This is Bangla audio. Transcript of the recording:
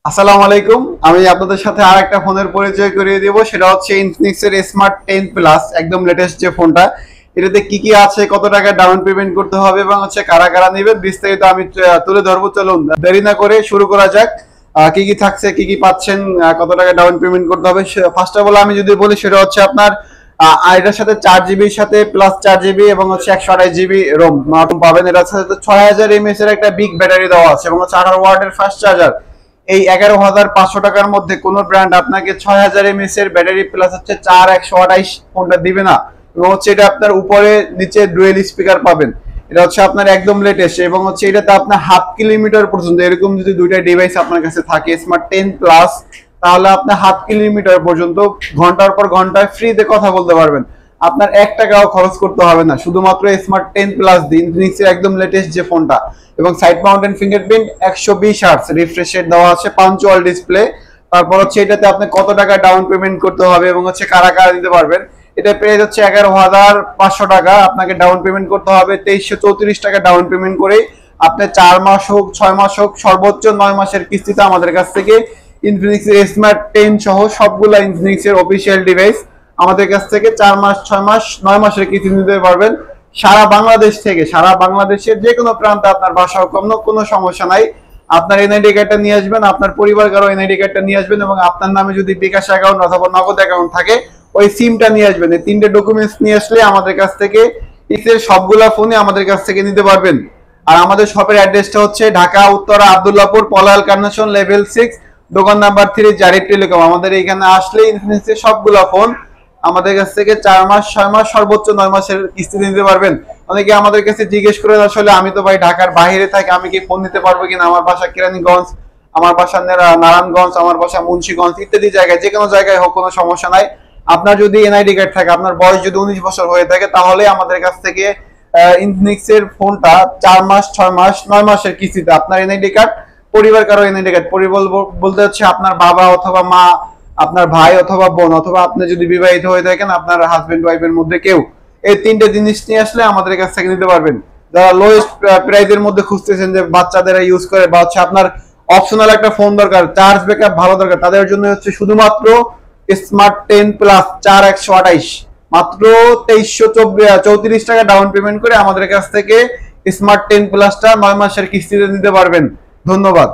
আসসালামু আলাইকুম। আমি আপনাদের সাথে আরেকটা ফোনের পরিচয় করিয়ে দিব, সেটা হচ্ছে ইনফিনিক্স এর স্মার্ট 10 প্লাস, একদম লেটেস্ট যে ফোনটা। এটাতে কি কি আছে, কত টাকা ডাউন পেমেন্ট করতে হবে এবং হচ্ছে কারা কারা নেবেন, বিস্তারিত আমি তুলে ধরবো। চলুন দেরি না করে শুরু করা যাক। কি কি থাকছে, কি কি পাচ্ছেন, কত টাকা ডাউন পেমেন্ট করতে হবে। ফার্স্ট অফ অল আমি যদি বলি, সেটা হচ্ছে আপনার এটার সাথে 4 জিবির সাথে প্লাস 4 জিবি এবং হচ্ছে 128 জিবি রোম পাবেন। এটার সাথে 6000 mAh এর একটা বিগ ব্যাটারি দেওয়া আছে এবং হচ্ছে 18 ওয়াটের ফাস্ট চার্জার। এই 11,500 টাকার মধ্যে কোন ব্র্যান্ড আপনাকে 6000 mAh এর ব্যাটারি প্লাস হচ্ছে 4128 ফোনটা দিবে না। এবং হচ্ছে এটা আপনার উপরে নিচে ডুয়েল স্পিকার পাবেন। এটা হচ্ছে আপনার একদম লেটেস্ট এবং হচ্ছে এটাতে আপনার 0.5 কিলোমিটার পর্যন্ত, এরকম যদি দুইটা ডিভাইস আপনার কাছে থাকে স্মার্ট 10 প্লাস, তাহলে আপনি 0.5 কিলোমিটার পর্যন্ত ঘন্টার পর ঘন্টায় ফ্রিতে কথা বলতে পারবেন। আপনার 1 টাকাও খরচ করতে হবে না, শুধুমাত্র স্মার্ট 10 প্লাস দিন ইনফিনিক্সের একদম লেটেস্ট যে ফোনটা। এবং side mountain fingerprint 120 hertz refresh rate দেওয়া আছে, পাঞ্চুয়াল ডিসপ্লে। তারপর হচ্ছে এটাতে আপনি কত টাকা ডাউন পেমেন্ট করতে হবে এবং হচ্ছে কারা কারা দিতে পারবেন। এটা পেয়ে যাচ্ছে 11,500 টাকা, আপনাকে ডাউন পেমেন্ট করতে হবে 2334 টাকা ডাউন পেমেন্ট করে। আপনি 4 মাস হোক 6 মাস হোক, সর্বোচ্চ 9 মাসের কিস্তিতে আমাদের কাছ থেকে ইনফিনিক্স এর স্মার্ট 10 সহ সবগুলা ইনফিনিক্স এর অফিসিয়াল ডিভাইস আমাদের কাছ থেকে 4 মাস 6 মাস 9 মাসের কিস্তি নিতে পারবেন। সারা বাংলাদেশ থেকে, সারা বাংলাদেশের যে কোনো প্রান্তে আপনার বাসা কোনো সমস্যা নাই। আপনার এনআইডি কার্ডটা নিয়ে আসবেন, আপনার পরিবার কারো এনআইডি কার্ডটা নিয়ে আসবেন এবং আপনার নামে যদি বিকাশ অ্যাকাউন্ট অথবা নগদ অ্যাকাউন্ট থাকে, ওই সিমটা নিয়ে আসবেন। এই 3টে ডকুমেন্টস নিয়ে আসলে আমাদের কাছ থেকে এক্সের সবগুলা ফোনে আমাদের কাছ থেকে নিতে পারবেন। আর আমাদের শপের অ্যাড্রেসটা হচ্ছে ঢাকা উত্তরা আব্দুল্লাহপুর পলাল কার্নেশন লেভেল 6, দোকান নাম্বার 3, জারিফ টেলিকম। আমাদের এখানে আসলে ইনফিনিক্সের সবগুলা ফোন আমাদের কাছ থেকে 4 মাস 6 মাস সর্বোচ্চ 9 মাসের কিস্তি নিতে পারবেন। অনেকে আমাদের কাছে জিজ্ঞেস করে, আসলে আমি তো ভাই ঢাকার বাইরে থাকি, আমি কি ফোন নিতে পারবো কিনা? আমার বাসা কেরানীগঞ্জ, আমার বাসা নারায়ণগঞ্জ, আমার বাসা মুন্সিগঞ্জ ইত্যাদি জায়গায়, যে কোনো জায়গায় হোক কোনো সমস্যা নাই। আপনার যদি এনআইডি কার্ড থাকে, আপনার বয়স যদি 19 বছর হয়ে থাকে, তাহলে আমাদের কাছ থেকে ইনফিনিক্স এর ফোনটা 4 মাস 6 মাস 9 মাসের কিস্তিতে আপনার এনআইডি কার্ড, পরিবার কারো এনআইডি কার্ড, পরিবার বলতে হচ্ছে আপনার বাবা অথবা মা, আপনার ভাই অথবা বোন, অথবা আপনি যদি বিবাহিত হয়ে থাকেন আপনার হাজবেন্ড ওয়াইফের মধ্যে কেউ, এই 3টে জিনিস নিয়ে আসলে আমাদের কাছ থেকে নিতে পারবেন। যারা লোয়েস্ট প্রাইসের মধ্যে খুঁজতেছেন, যে বাচ্চাদের ইউজ করে বা হচ্ছে আপনার অপশনাল একটা ফোন দরকার, চার্জ ব্যাকআপ ভালো দরকার, তাদের জন্য হচ্ছে শুধুমাত্র স্মার্ট 10 প্লাস 4128, মাত্র 2334 টাকা ডাউন পেমেন্ট করে আমাদের কাছ থেকে স্মার্ট 10 প্লাসটা 9 মাসের কিস্তিতে নিতে পারবেন। ধন্যবাদ।